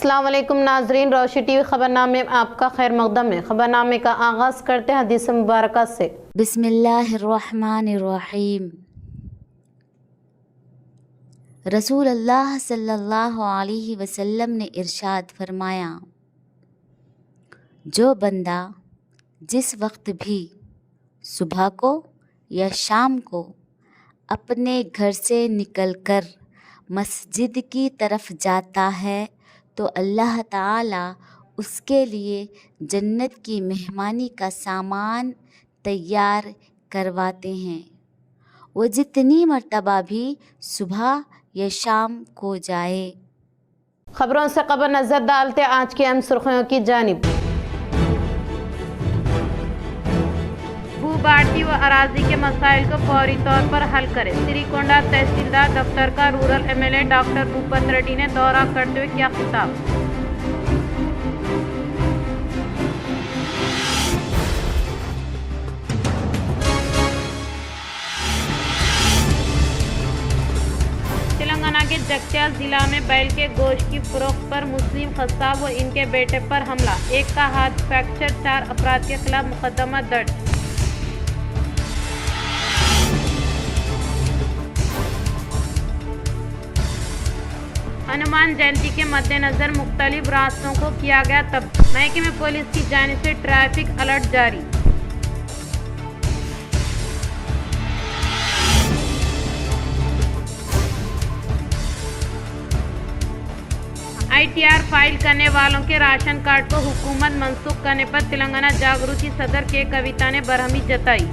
अस्सलाम वालेकुम नाजरीन, रोशी टीवी खबरनामे में आपका खैर मकदम है। खबरनामे का आगाज़ करते हैं हदीस मुबारक से। बिस्मिल्लाहिर्रहमानिर्रहीम। रसूल अल्लाह सल्लल्लाहु अलैहि वसल्लम ने इरशाद फरमाया, जो बंदा जिस वक्त भी सुबह को या शाम को अपने घर से निकलकर मस्जिद की तरफ जाता है तो अल्लाह ताला उसके लिए जन्नत की मेहमानी का सामान तैयार करवाते हैं। वो जितनी मर्तबा भी सुबह या शाम को जाए। खबरों से कब्ल नजर डालते आज की अहम सुर्खियों की जानिब। भूभारती व अराजी के मसाइल को फौरी तौर पर हल करें। श्रीकोंडा तहसीलदार दफ्तर का rural MLA doctor Bhupat Reddy ने दौरा करते हुए किया खिताब। तेलंगाना के जगत्याल जिला में बैल के गोश्त की फरोख्त पर मुस्लिम खस्साब व इनके बेटे पर हमला, एक का हाथ फ्रैक्चर, 4 अफराद के खिलाफ मुकदमा दर्ज। हनुमान जयंती के मद्देनजर मुख्तलिफ रास्तों को किया गया तब्दील। महकमे पुलिस की जानिब से ट्रैफिक अलर्ट जारी। ITR फाइल करने वालों के राशन कार्ड को हुकूमत मनसूख करने पर तेलंगाना जागृति सदर के कविता ने बरहमी जताई।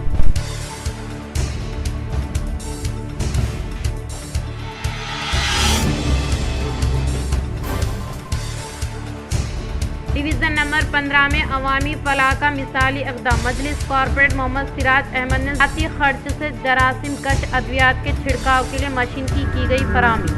डिवीज़न नंबर 15 में अवामी फलाह का मिसाली इक़दाम। मजलिस कॉर्पोरेट मोहम्मद सिराज अहमद ने ज़ाती खर्च से जरासीम कश अद्वियात के छिड़काव के लिए मशीन की गई फराहमी।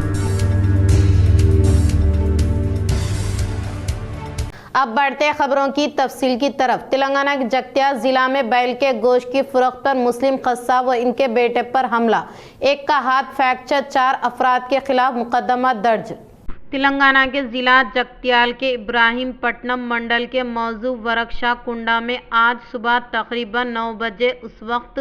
अब बढ़ते खबरों की तफसील की तरफ। तेलंगाना के जगत्याल जिला में बैल के गोश्त की फरोख्त पर मुस्लिम खस्साब व इनके बेटे पर हमला, एक का हाथ फ्रैक्चर, 4 अफराद के खिलाफ मुकदमा दर्ज। तेलंगाना के ज़िला जगत्याल के इब्राहिम पट्टनम मंडल के मौजू वरकशाह कुंडा में आज सुबह तकरीबन 9 बजे उस वक्त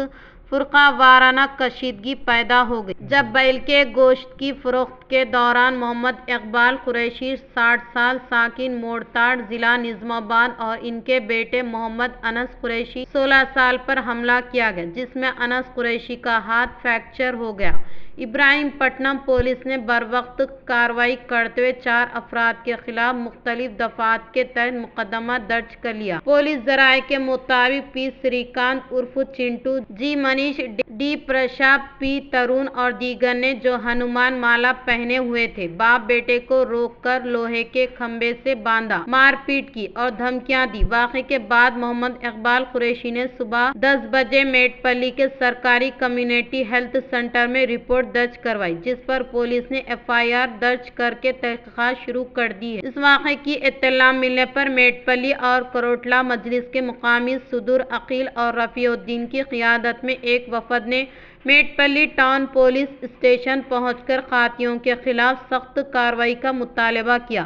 फुरका वाराना कशीदगी पैदा हो गई जब बैल के गोश्त की फरोख्त के दौरान मोहम्मद इकबाल कुरैशी 60 साल साकिन मोड़ताड़ जिला निज़ामाबाद और इनके बेटे मोहम्मद अनस कुरैशी 16 साल पर हमला किया गया, जिसमें अनस कुरैशी का हाथ फ्रैक्चर हो गया। इब्राहिम पट्टनम पुलिस ने बरवक्त कार्रवाई करते हुए 4 अफराद के खिलाफ मुख्तलिफ दफात के तहत मुकदमा दर्ज कर लिया। पुलिस जराये के मुताबिक पी श्रीकांत उर्फ चिंटू, जी मनीष, डी प्रसाद, पी तरुण और दीगर ने, जो हनुमान माला पहने हुए थे, बाप बेटे को रोककर लोहे के खंबे से बांधा, मारपीट की और धमकियां दी। वाक़े के बाद मोहम्मद इकबाल कुरैशी ने सुबह 10 बजे मेटपल्ली के सरकारी कम्युनिटी हेल्थ सेंटर में रिपोर्ट दर्ज करवाई, जिस पर पुलिस ने FIR दर्ज करके तहकीकात शुरू कर दी है। इस वाक़े की इत्तला मिलने पर मेटपल्ली और करोटला मजलिस के मुकामी सदर अकील और रफ़ीउद्दीन की क़ियादत में एक वफद ने मेटपल्ली टाउन पुलिस स्टेशन पहुंचकर खातियों के खिलाफ सख्त कार्रवाई का मुतालबा किया।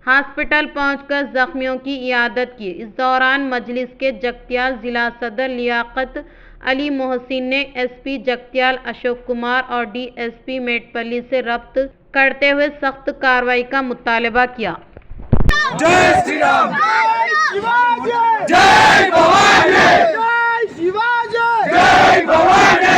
हॉस्पिटल पहुंचकर जख्मियों की इयादत की। इस दौरान मजलिस के जगत्याल जिला सदर लियाकत अली मोहसिन ने SP जगत्याल अशोक कुमार और DSP मेटपल्ली से रब्त करते हुए सख्त कार्रवाई का मुतालबा किया। जय श्री राम, जय भवानी, जय शिवाजी, जय भवानी।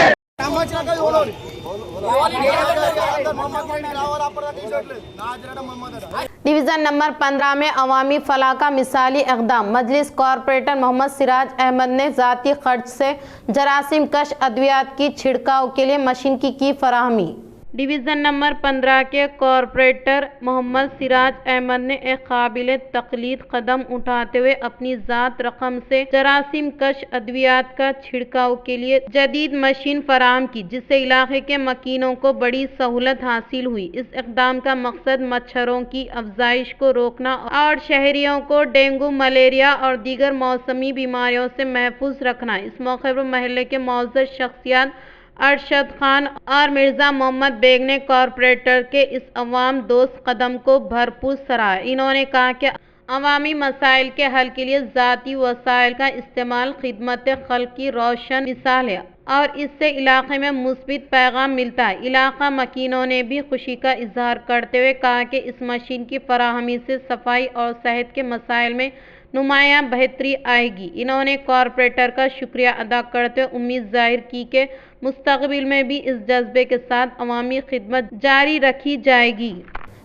डिवीज़न नंबर 15 में अवामी फलाह का मिसाली इक़दाम। मजलिस कॉर्पोरेटर मोहम्मद सिराज अहमद ने ज़ाती खर्च से जरासीम कश अद्वियात की छिड़काव के लिए मशीन की फराहमी। डिवीज़न नंबर 15 के कॉर्पोरेटर मोहम्मद सिराज अहमद ने एक काबिल तकलीद कदम उठाते हुए अपनी ज़ात रकम से जरासीम कश अद्वियात का छिड़काव के लिए जदीद मशीन फराहम की, जिससे इलाके के मकीनों को बड़ी सहूलत हासिल हुई। इस इक़दाम का मकसद मच्छरों की अफजाइश को रोकना और शहरियों को डेंगू, मलेरिया और दीगर मौसमी बीमारियों से महफूज रखना। इस मौके पर महल्ले के मौजूद शख्सियात अरशद खान और मिर्ज़ा मोहम्मद बेग ने कॉरपोरेटर के इस अवाम दोस्त कदम को भरपूर सराहा। इन्होंने कहा कि अवामी मसाइल के हल के लिए ज़ाती वसाइल का इस्तेमाल खिदमत खल्क की रोशन मिसाल है और इससे इलाके में मुस्बित पैगाम मिलता है। इलाका मकीनों ने भी खुशी का इजहार करते हुए कहा कि इस मशीन की फराहमी से सफाई और सेहत के मसाइल में नुमायां बेहतरी आएगी। इन्होंने कॉरपोरेटर का शुक्रिया अदा करते हुए उम्मीद जाहिर की कि मुस्तकबिल में भी इस जज्बे के साथ अवामी खिदमत जारी रखी जाएगी।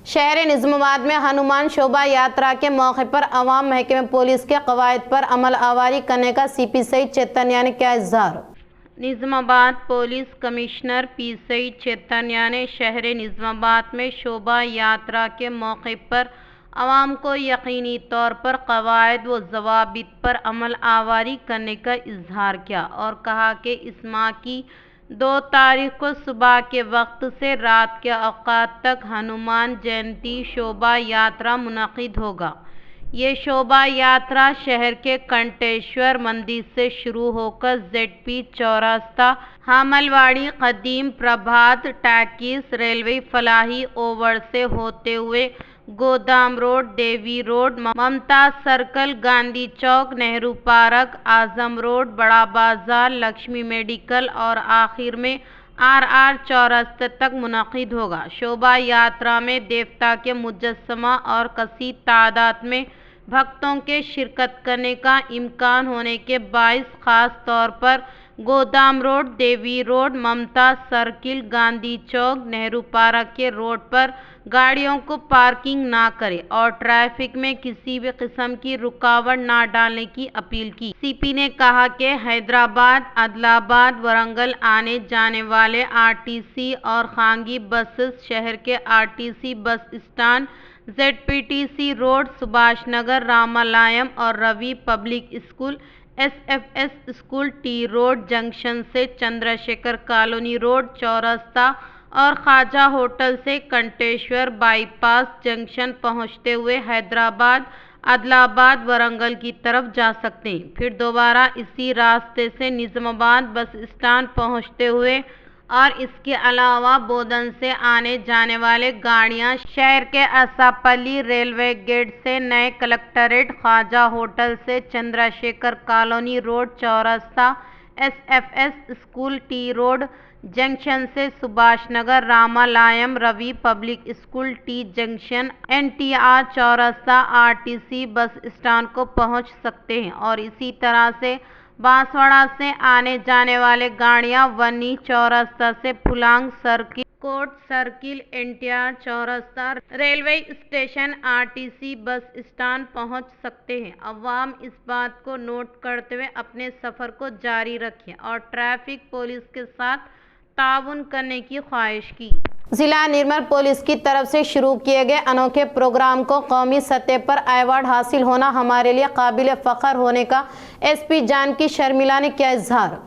शहर निज़ामाबाद में हनुमान शोभा यात्रा के मौके पर अवाम महकमे पुलिस के कवायद पर अमल आवारी करने का CP सईद चैतन्या ने किया इजहार। Nizamabad police commissioner P Saeed Chaitanya ने शहर निज़ामाबाद में शोभा यात्रा के मौके पर अवाम को यकीनी तौर पर कवायद व ज़वाबित पर अमल आवारी करने का इजहार किया और कहा कि इस माह की 2 तारीख को सुबह के वक्त से रात के औकात तक हनुमान जयंती शोभा यात्रा मुनक़िद होगा। ये शोभा यात्रा शहर के कंटेश्वर मंदिर से शुरू होकर ZP चौरास्ता, हामलवाड़ी, कदीम प्रभात टैकीस, रेलवे फलाही ओवर से होते हुए गोदाम रोड, देवी रोड, ममता सर्कल, गांधी चौक, नेहरू पार्क, आजम रोड, बड़ा बाजार, लक्ष्मी मेडिकल और आखिर में RR चौरास्ते तक मुनक़िद होगा। शोभा यात्रा में देवता के मुजस्समा और कसीर तादाद में भक्तों के शिरकत करने का इम्कान होने के बाइस खास तौर पर गोदाम रोड, देवी रोड, ममता सर्किल, गांधी चौक, नेहरू पार्क के रोड पर गाड़ियों को पार्किंग ना करें और ट्रैफिक में किसी भी किस्म की रुकावट ना डालने की अपील की। CP ने कहा कि हैदराबाद, आदिलाबाद, वारंगल आने जाने वाले RTC और खांगी बसेस शहर के RTC bus stand, ZPTC road, Subhash Nagar, Ramalayam और Ravi public school, SFS school, T road junction से चंद्रशेखर कॉलोनी रोड, चौरास्ता और ख्वाजा होटल से कंटेश्वर बाईपास जंक्शन पहुंचते हुए हैदराबाद, आदिलाबाद, वारंगल की तरफ जा सकते हैं। फिर दोबारा इसी रास्ते से निज़ामाबाद बस स्टैंड पहुंचते हुए और इसके अलावा बोधन से आने जाने वाले गाड़ियां शहर के असापल्ली रेलवे गेट से नए कलेक्ट्रेट, ख्वाजा होटल से चंद्रशेखर कॉलोनी रोड, चौरास्ता, SFS school, T road junction से Subhash Nagar, Ramalayam, Ravi public school, T junction, NTR चौरास्ता, RTC बस स्टैंड को पहुंच सकते हैं और इसी तरह से बांसवाड़ा से आने जाने वाले गाड़ियां वनी चौरास्ता से Phulang circle, court circle, NTR चौरास्ता, railway station, RTC bus stand पहुंच सकते हैं। अवाम इस बात को नोट करते हुए अपने सफ़र को जारी रखें और ट्रैफिक पुलिस के साथ ताउन करने की ख्वाहिश की। जिला निर्मल पुलिस की तरफ से शुरू किए गए अनोखे प्रोग्राम को कौमी सतह पर अवार्ड हासिल होना हमारे लिए काबिल फ़ख्र होने का SP जानकी शर्मिला ने किया इजहार।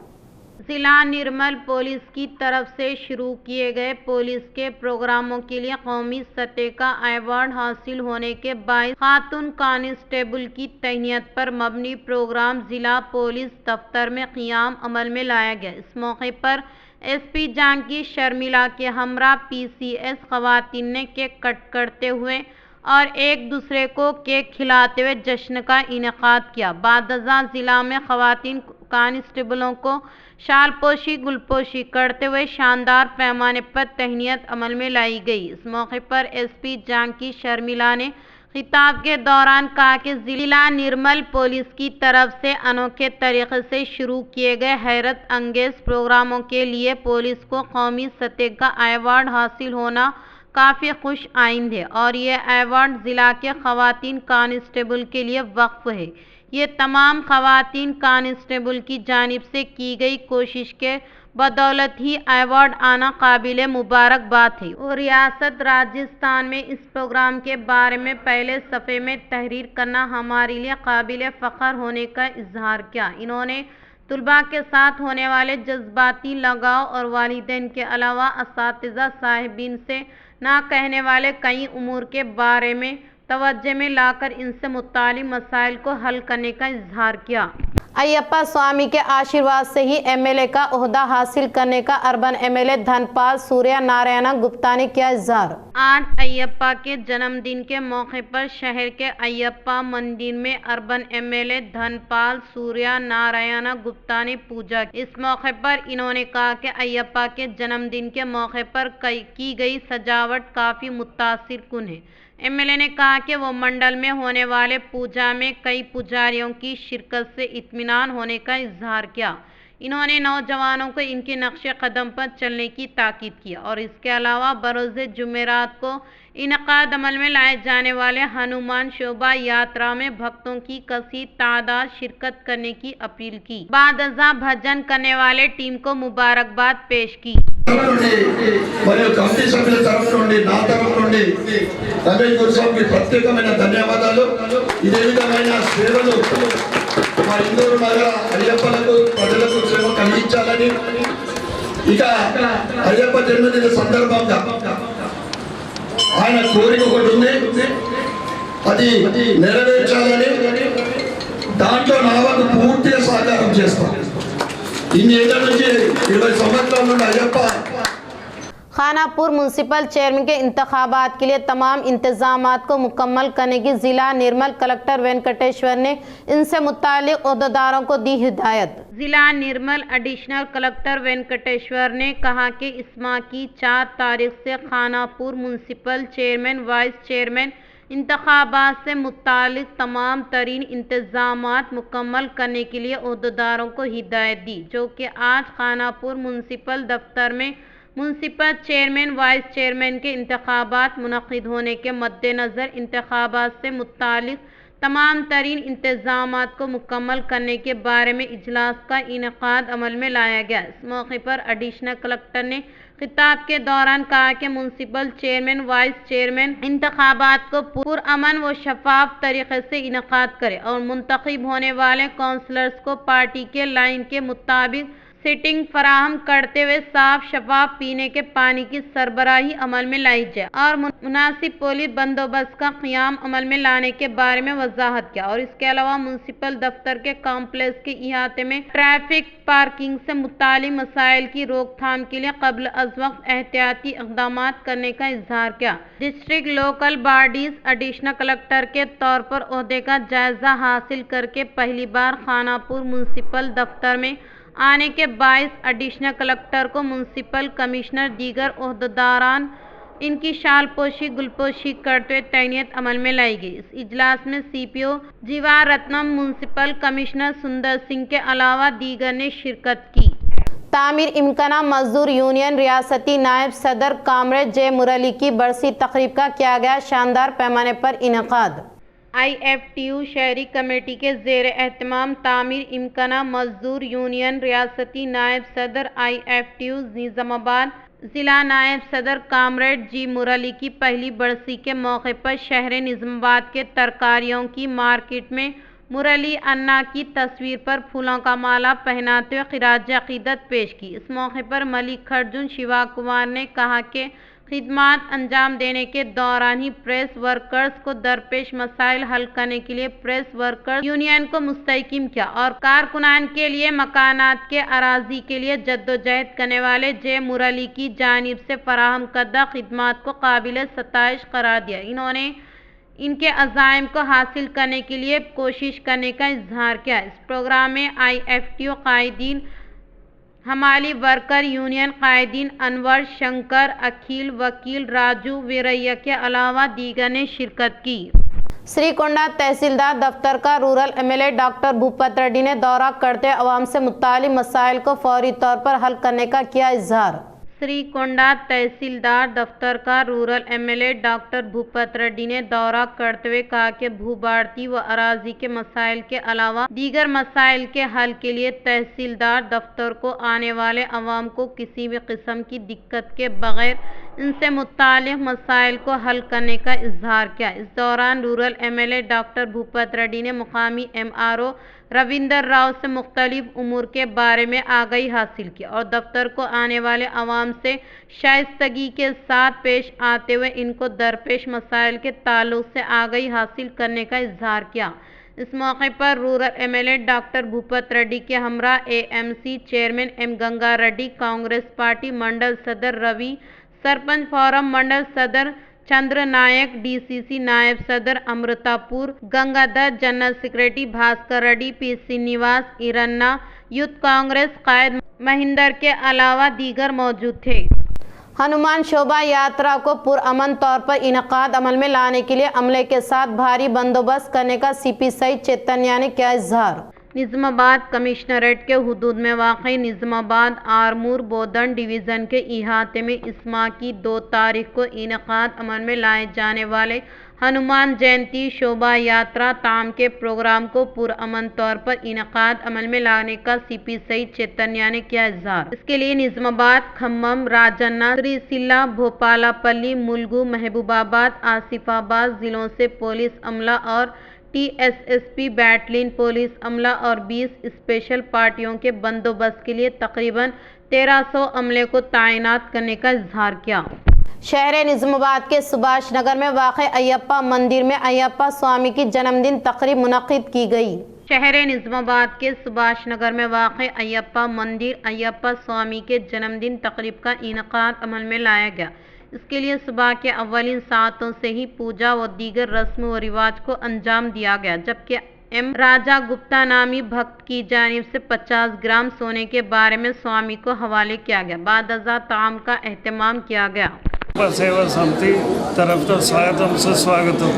जिला निर्मल पुलिस की तरफ से शुरू किए गए पुलिस के प्रोग्रामों के लिए कौमी सतह का अवार्ड हासिल होने के बाद खातून कांस्टेबल की तैनात पर मबनी प्रोग्राम जिला पुलिस दफ्तर में क़ियाम अमल में लाया गया। इस मौके पर SP जानकी शर्मिला के हमरा PCS खवातीन ने केक कट करते हुए और एक दूसरे को केक खिलाते हुए जश्न का इनेकाद किया। बादजा जिला में खवातीन कांस्टेबलों को शालपोशी गुलपोशी करते हुए शानदार पैमाने पर तहनीत अमल में लाई गई। इस मौके पर SP जानकी शर्मिला ने खिताब के दौरान कहा कि जिला निर्मल पुलिस की तरफ से अनोखे तरीके से शुरू किए गए हैरत अंगेज प्रोग्रामों के लिए पुलिस को कौमी सतह का अवार्ड हासिल होना काफ़ी खुश आइंद है और ये अवार्ड ज़िला के खवातीन कांस्टेबल के लिए वक्फ है। ये तमाम खवातीन कांस्टेबल की जानिब से की गई कोशिश के बदौलत ही अवार्ड आना काबिल मुबारकबाद है और रियासत राजस्थान में इस प्रोग्राम के बारे में पहले सफ़े में तहरीर करना हमारे लिए काबिल फ़ख्र होने का इजहार किया। इन्होंने तुलबा के साथ होने वाले जज्बाती लगाव और वालिदैन के अलावा असातिज़ा साहिबीन से ना कहने वाले कई उमूर के बारे में तवज्जो में लाकर इनसे मुताल्लिक़ मसाइल को हल करने का इजहार किया। अय्यप्पा स्वामी के आशीर्वाद से ही एमएलए का ओहदा हासिल करने का अर्बन एमएलए धनपाल सूर्य नारायण गुप्ता ने किया इजहार। आज अय्यप्पा के जन्मदिन के मौके पर शहर के अय्यप्पा मंदिर में अर्बन एमएलए धनपाल सूर्य नारायण गुप्ता ने पूजा की। इस मौके पर इन्होंने कहा कि अय्यप्पा के जन्मदिन के मौके पर की गई सजावट काफी मुतासिरकुन है। एमएलए ने कहा कि वो मंडल में होने वाले पूजा में कई पुजारियों की शिरकत से इत्मीनान होने का इजहार किया। इन्होंने नौजवानों को इनके नक्शे कदम पर चलने की ताकीद की और इसके अलावा बरोज़ जुमेरात को इनकाद अमल में लाए जाने वाले हनुमान शोभा यात्रा में भक्तों की कसीर तादाद शिरकत करने की अपील की। बाद अज़ा भजन करने वाले टीम को मुबारकबाद पेश की। మరియు కమిటీ సభ్యుల తరఫు నుండి నా తరఫు నుండి రమేష్ గురుస్వామికి ప్రత్యేకమైన ధన్యవాదాలు। ఇదే విధమైన సేవలు మా ఇందూరు నగర అయ్యప్పలకు ప్రజలకు సేవ కలిగించాలని, ఇక అయ్యప్ప జన్మదిన సందర్భంగా ఆయన కోరిక ఒకటి ఉంది, అది నెరవేర్చాలని దాంట్లో నా వంతు పూర్తిగా సహకారం చేస్తాం। खानापुर म्यूनसिपल चेयरमैन के इंतखाबात के लिए तमाम इंतजामात को मुकम्मल करने की जिला निर्मल कलेक्टर वेंकटेश्वर ने इनसे मुताल्लिक ओहदेदारों को दी हिदायत। जिला निर्मल एडिशनल कलेक्टर वेंकटेश्वर ने कहा कि इस माह की 4 तारीख से Khanapur municipal chairman vice chairman इंतखाबात से मुतालिक तमाम तरीन इंतजामात मुकम्मल करने के लिए ओहदेदारों को हिदायत दी, जो कि आज खानापुर म्यूनसिपल दफ्तर में म्यूनसिपल चेयरमैन वाइस चेयरमैन के इंतखाबात मुनक़िद होने के मद्देनज़र इंतखाबात से मुतालिक तमाम तरीन इंतजामात को मुकम्मल करने के बारे में इजलास का इनेकाद अमल में लाया गया। इस मौके पर एडिशनल कलेक्टर ने खिताब के दौरान कहा कि म्यूनसिपल चेयरमैन वाइस चेयरमैन इंतखाबात को पुरअमन व शफाफ तरीके से इनेकाद करे और मुंतखब होने वाले काउंसलर्स को पार्टी के लाइन के मुताबिक सीटिंग फराहम करते हुए साफ शफाफ पीने के पानी की सरबराही अमल में लाई जाए और मुनासिब पुलिस बंदोबस्त का क़याम अमल में लाने के बारे में वजाहत किया। और इसके अलावा म्यूनसिपल दफ्तर के कॉम्प्लेक्स के इहाते में ट्रैफिक पार्किंग से मुताल्लिक़ मसाइल की रोकथाम के लिए कब्ल अज़ वक्त एहतियाती इक़दाम करने का इजहार किया। District local bodies additional collector के तौर पर ओहदे का जायजा हासिल करके पहली बार खानापुर म्यूनसिपल दफ्तर में आने के बायस एडिशनल कलेक्टर को म्यूनसिपल कमिश्नर दीगर ओहदेदारान इनकी शालपोशी गुलपोशी करते हुए तैनियत अमल में लाई गई। इस इजलास में सीपीओ जीवा रत्नम, म्यूनसिपल कमिश्नर सुंदर सिंह के अलावा दीगर ने शिरकत की। तामीर इमकाना मजदूर यूनियन रियासती नायब सदर कामरेड जे मुरली की बरसी तकरीब का किया गया शानदार पैमाने पर इनेकाद। IFTU शहरी कमेटी के ज़ेर एहतमाम तामीर इमकाना मजदूर यूनियन रियासती नायब सदर IFTU निज़ामाबाद ज़िला नायब सदर कामरेड जी मुरली की पहली बरसी के मौके पर शहर निज़ामाबाद के तरकारियों की मार्केट में मुरली अन्ना की तस्वीर पर फूलों का माला पहनाते हुए खिराज अकीदत पेश की। इस मौके पर मलिक खर्जुन शिवा कुमार ने कहा कि खिदमात अंजाम देने के दौरान ही प्रेस वर्कर्स को दरपेश मसाइल हल करने के लिए प्रेस वर्कर्स यूनियन को मुस्तहकिम किया और कारकुनान के लिए मकानात के अराजी के लिए जद्दोजहद करने वाले जे मुरली की जानिब से फराहम करदा खिदमात को काबिल सताइश करार दिया। इन्होंने इनके अज़ाइम को हासिल करने के लिए कोशिश करने का इजहार किया। इस प्रोग्राम में IFTU कायदीन, हमाली वर्कर यूनियन कायदीन अनवर, शंकर, अखिल, वकील राजू वीरैया के अलावा दीगर ने शिरकत की। श्रीकोंडा तहसीलदार दफ्तर का rural MLA doctor Bhupat Reddy ने दौरा करते अवाम से मुतालिक मसाइल को फौरी तौर पर हल करने का किया इजहार। श्रीकोंडा तहसीलदार दफ्तर का rural MLA doctor Bhupat Reddy ने दौरा करते हुए कहा कि भूभारती व अराजी के मसाइल के अलावा दीगर मसाइल के हल के लिए तहसीलदार दफ्तर को आने वाले अवाम को किसी भी किस्म की दिक्कत के बगैर इनसे मुताल्लिक़ मसाइल को हल करने का इजहार किया। इस दौरान rural MLA doctor Bhupat Reddy ने मुकामी MRO रविंदर राव से मुख्तलिफ उमूर के बारे में आगाही हासिल की और दफ्तर को आने वाले अवाम से शाइस्तगी के साथ पेश आते हुए इनको दरपेश मसाइल के ताल्लुक से आगाही हासिल करने का इजहार किया। इस मौके पर rural MLA doctor Bhupat Reddy के हमरा AMC chairman M Ganga Reddy, Congress party mandal सदर रवि, सरपंच फोरम मंडल सदर चंद्र नायक, डीसीसी नायब सदर Amrutapur Gangadhar, general secretary Bhaskar Reddy, P Srinivas, Eranna, youth Congress कायद महेंद्र के अलावा दीगर मौजूद थे। हनुमान शोभा यात्रा को पुरअमन तौर पर इनकाद अमल में लाने के लिए अमले के साथ भारी बंदोबस्त करने का सीपी सईद चैतन्य ने किया इजहार। निज़ामाबाद कमिश्नरेट के हुदूद में वाक़ई निज़ामाबाद आरमूर बोधन डिवीज़न के इहाते में इस माह की 2 तारीख को इनकाद अमल में लाए जाने वाले हनुमान जयंती शोभा यात्रा ताम के प्रोग्राम को पुरअमन तौर पर इनकाद अमल में लाने का सीपी सईद चैतन्य ने किया इजहार। इसके लिए निज़ामाबाद, खम्मम, राजन्ना, श्रीसिल्ला, भोपालापल्ली, मुलुगु, महबूबाबाद, आसिफाबाद जिलों से पुलिस अमला और टीएसएसपी बैटलियन पुलिस अमला और 20 स्पेशल पार्टियों के बंदोबस्त के लिए तकरीबन 1300 अमले को तैनात करने का इजहार किया। शहर निज़ामाबाद के सुभाष नगर में वाक़े अय्यप्पा मंदिर में अय्यप्पा स्वामी की जन्मदिन तकरीब मुनक़िद की गई। शहर निज़ामाबाद के सुभाष नगर में वाक़े अय्यप्पा मंदिर अय्यप्पा स्वामी के जन्मदिन तकरीब का इनकाद अमल में लाया गया। इसके लिए सुबह के अव्वलिन सातों से ही पूजा व दीगर रस्म व रिवाज को अंजाम दिया गया, जबकि एम राजा गुप्ता नामी भक्त की जानिब से 50 ग्राम सोने के बारे में स्वामी को हवाले किया गया। बाद अज़ा ताम का एहतमाम किया गया। సేవా సమితి తరఫున స్వాగతం సుస్వాగతం।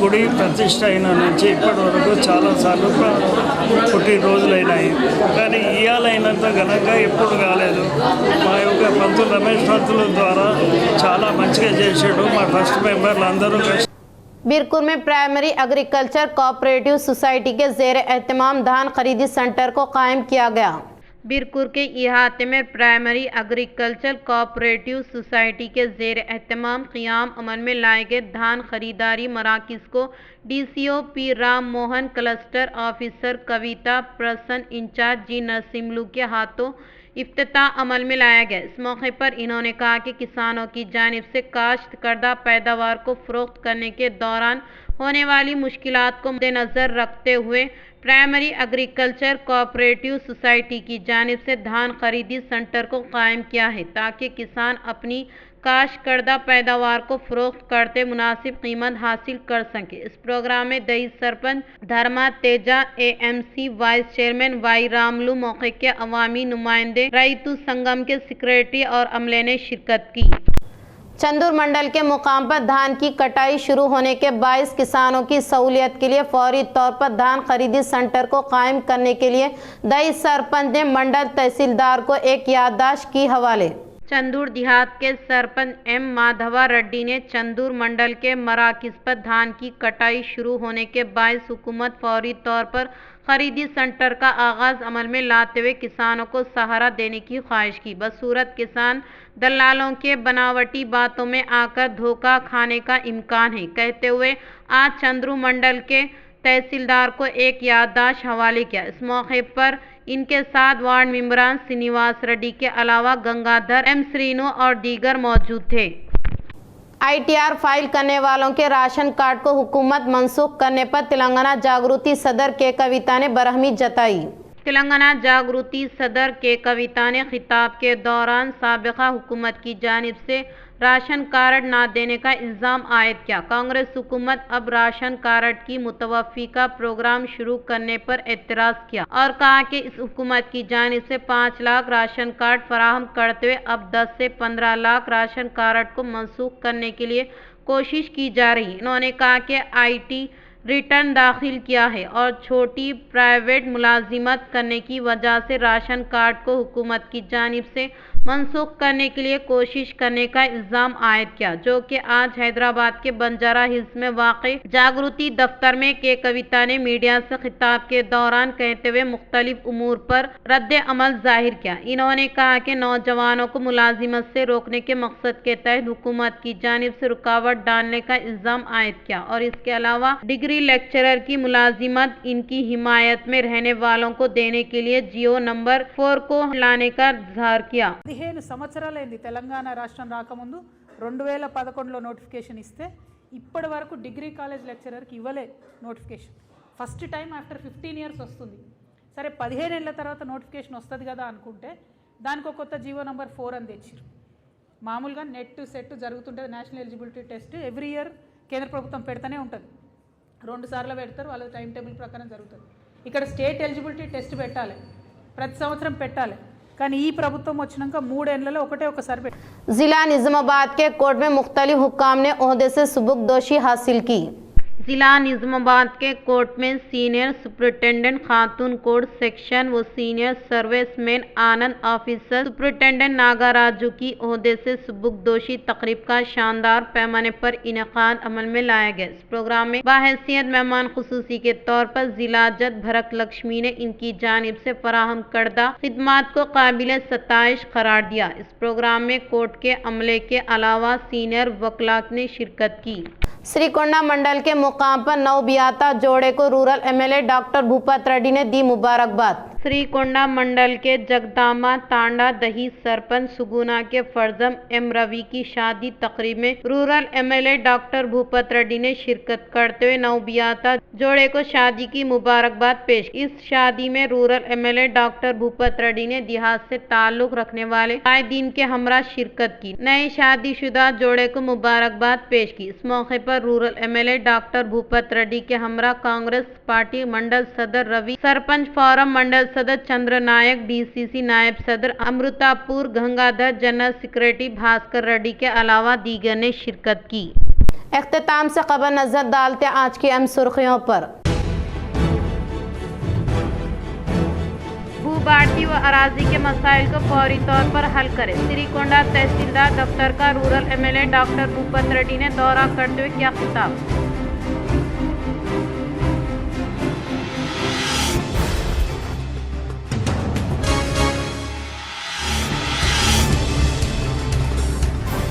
గుడి ప్రతిష్ట అయిన నుంచి ఇప్పటి వరకు చాలాసార్లు పుట్టినరోజులైనాయి, కానీ ఇవాళైనంత ఘనంగా ఎప్పుడు కాలేదు। మా యొక్క పంతులు రమేష్ పంతుల ద్వారా చాలా మంచిగా చేసాడు। మా ట్రస్ట్ మెంబర్లు అందరూ बीरपुर में प्राइमरी एग्रीकल्चर कोऑपरेटिव सोसाइटी के ज़ेर एहतमाम धान खरीदी सेंटर को कायम किया गया। बीरपुर के इहाते में प्राइमरी एग्रीकल्चर कोऑपरेटिव सोसाइटी के ज़ेर एहतमाम क़ियाम अमल में लाए गए धान खरीदारी मराकिज़ को DCO P Ram Mohan, cluster officer Kavita Prasanna, incharge जी नरसिम्लू के हाथों इफ्तिताह अमल में लाया गया। इस मौके पर इन्होंने कहा कि किसानों की जानिब से काश्त करदा पैदावार को फ़रोख्त करने के दौरान होने वाली मुश्किलात को मद्देनज़र रखते हुए प्राइमरी एग्रीकल्चर कोऑपरेटिव सोसाइटी की जानिब से धान खरीदी सेंटर को कायम किया है, ताकि किसान अपनी काश्त करदा पैदावार को फ़रोख्त करते मुनासिब कीमत हासिल कर सकें। इस प्रोग्राम में दही sarpanch Dharma Teja, AMC vice chairman Y Ramulu, मौके के अवामी नुमाइंदे, रईतु संगम के सेक्रेटरी और अमले ने शिरकत की। चंदूर मंडल के मुकाम पर धान की कटाई शुरू होने के बायस किसानों की सहूलियत के लिए फौरी तौर पर धान खरीदी सेंटर को कायम करने के लिए दही सरपंच ने मंडल तहसीलदार को एक याददाश्त की हवाले। चंदूर देहात के सरपंच एम माधवा रेड्डी ने चंदूर मंडल के मराकिज़ पर धान की कटाई शुरू होने के बायस हुकूमत फौरी तौर पर खरीदी सेंटर का आगाज अमल में लाते हुए किसानों को सहारा देने की ख्वाहिश की। बसूरत किसान दलालों के बनावटी बातों में आकर धोखा खाने का इम्कान है, कहते हुए आज चंदूर मंडल के तहसीलदार को एक याददाश्त हवाले किया। इस मौके पर इनके साथ वार्ड मेंबरान श्रीनिवास रेड्डी के अलावा गंगाधर, एम श्रीनु और दीगर मौजूद थे। आईटीआर फाइल करने वालों के राशन कार्ड को हुकूमत मनसूख करने पर तेलंगाना जागृति सदर के कविता ने बरहमी जताई। तेलंगाना जागृति सदर के कविता ने खिताब के दौरान साबिका हुकूमत की जानिब से राशन कार्ड ना देने का इल्ज़ाम आयद किया। कांग्रेस हुकूमत अब राशन कार्ड की मुतवफ़ी का प्रोग्राम शुरू करने पर एतराज़ किया और कहा कि इस हुकूमत की जानिब से 5 लाख राशन कार्ड फराहम करते हुए अब 10 से 15 लाख राशन कार्ड को मनसूख करने के लिए कोशिश की जा रही है। इन्होंने कहा कि आईटी रिटर्न दाखिल किया है और छोटी प्राइवेट मुलाजिमत करने की वजह से राशन कार्ड को हुकूमत की जानिब से मनसूख करने के लिए कोशिश करने का इल्ज़ाम आयद किया, जो कि आज हैदराबाद के बंजारा हिल्स में वाक़ जागृति दफ्तर में के कविता ने मीडिया से खिताब के दौरान कहते हुए मुख्तलिफ उमूर पर रद्द अमल जाहिर किया। इन्होंने कहा कि नौजवानों को मुलाजिमत से रोकने के मकसद के तहत हुकूमत की जानिब से रुकावट डालने का इल्ज़ाम आयद किया और इसके अलावा डिग्री लेक्चरर की मुलाजिमत इनकी हिमायत में रहने वालों को देने के लिए जियो नंबर 4 को लाने का इजहार किया। 15 సంవత్సరాలైంది తెలంగాణ రాష్ట్రం రాకముందు 2011లో నోటిఫికేషన్ ఇస్తే ఇప్పటి వరకు డిగ్రీ కాలేజ్ లెక్చరర్కి ఇవ్వలే notification. First time after 15 years వస్తుంది. సరే 15 ఏళ్ళ తర్వాత నోటిఫికేషన్ వస్తుంది కదా అనుకుంటే దానికి ఒక కొత్త జీవో నంబర్ 4 అని తెచ్చారు. మామూలుగా నెట్ సెట్ జరుగుతుంటుంది, national eligibility test every year కేంద్ర ప్రభుత్వం పెడతానే ఉంటుంది. 2 సార్లు పెడతారు, వాళ్ళ టైం టేబుల్ ప్రకారం జరుగుతుంది. ఇక్కడ స్టేట్ ఎలిజిబిలిటీ టెస్ట్ పెట్టాలి, ప్రతి సంవత్సరం పెట్టాలి. కానీ ఈ ప్రభుత్వం వచ్చినాక 3 ఏళ్లలో ఒకసారి పెట్టాలి. जिला निजामाबाद के कोर्ट में मुख्तलिफ हुक्काम ने ओहदे से सुबुकदोशी हासिल की। जिला निजामाबाद के कोर्ट में सीनियर सुपरिटेंडेंट खातून कोर्ट सेक्शन व सीनियर सर्विसमैन आनंद ऑफिसर सुपरिटेंडेंट नागाराजू की ओहदे से सुबुकदोशी तकरीब का शानदार पैमाने पर इनेकाद अमल में लाया गया। इस प्रोग्राम में बाहैसियत मेहमान खुसूसी के तौर पर जिला जज भरत लक्ष्मी ने इनकी जानिब से फराहम करदा खिदमात को काबिल सताइश करार दिया। इस प्रोग्राम में कोर्ट के अमले के अलावा सीनियर वकला ने शिरकत की। श्रीकोंडा मंडल के मुकाम पर नवबियाता जोड़े को rural MLA doctor Bhupat Reddy ने दी मुबारकबाद। श्रीकोंडा मंडल के जगदामा तांडा दही सरपंच सुगुना के फर्जम एम रवि की शादी तकरीब में rural MLA doctor Bhupat Reddy ने शिरकत करते हुए नवबियाता जोड़े को शादी की मुबारकबाद पेश। इस शादी में rural MLA doctor Bhupat Reddy ने देहात से ताल्लुक रखने वाले कायदीन के हमरा शिरकत की। नए शादीशुदा जोड़े को मुबारकबाद पेश की। इस मौके पर rural MLA doctor Bhupat Reddy के हमरा कांग्रेस पार्टी मंडल सदर रवि, सरपंच फोरम मंडल सदर चंद्र नायक, डीसीसी नायब सदर अमृतापुर गंगाधर, जनरल सेक्रेटरी भास्कर रेड्डी के अलावा दीगर ने शिरकत की। इख्तिताम से खबर नजर डालते आज की अहम सुर्खियों पर। भूभारती व अराजी के मसाइल को फौरी तौर पर हल करें। श्रीकोंडा तहसीलदार दफ्तर का rural MLA doctor Bhupat Reddy ने दौरा करते हुए किया खिताब।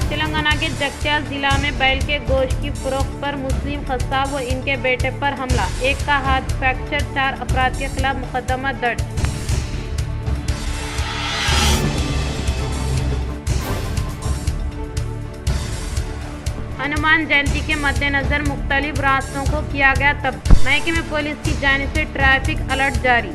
तेलंगाना के जगत्याल जिला में बैल के गोश्त की फरोख्त पर मुस्लिम कस्साब व इनके बेटे पर हमला, एक का हाथ फ्रैक्चर, 4 अफराद के खिलाफ मुकदमा दर्ज। हनुमान जयंती के मद्देनजर मुख्तलिफ रास्तों को किया गया तब्दील। महकमे पुलिस की जानिब से ट्रैफिक अलर्ट जारी।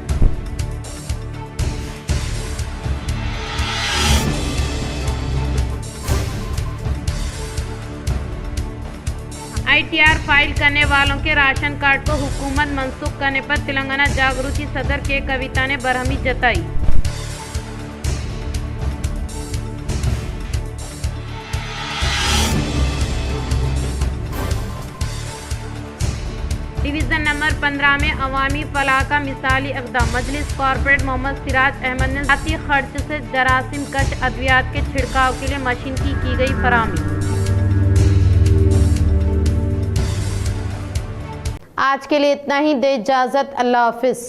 ITR फाइल करने वालों के राशन कार्ड को हुकूमत मनसूख करने पर तेलंगाना जागृति सदर के कविता ने बरहमी जताई। डिवीज़न नंबर 15 में अवामी फलाह का मिसाली इक़दाम। मजलिस कॉर्पोरेट मोहम्मद सिराज अहमद ने ज़ाती खर्च से जरासीम कश अद्वियात के छिड़काव के लिए मशीन की गई फराहमी। आज के लिए इतना ही, दे इजाज़त, अल्लाह हाफिज़।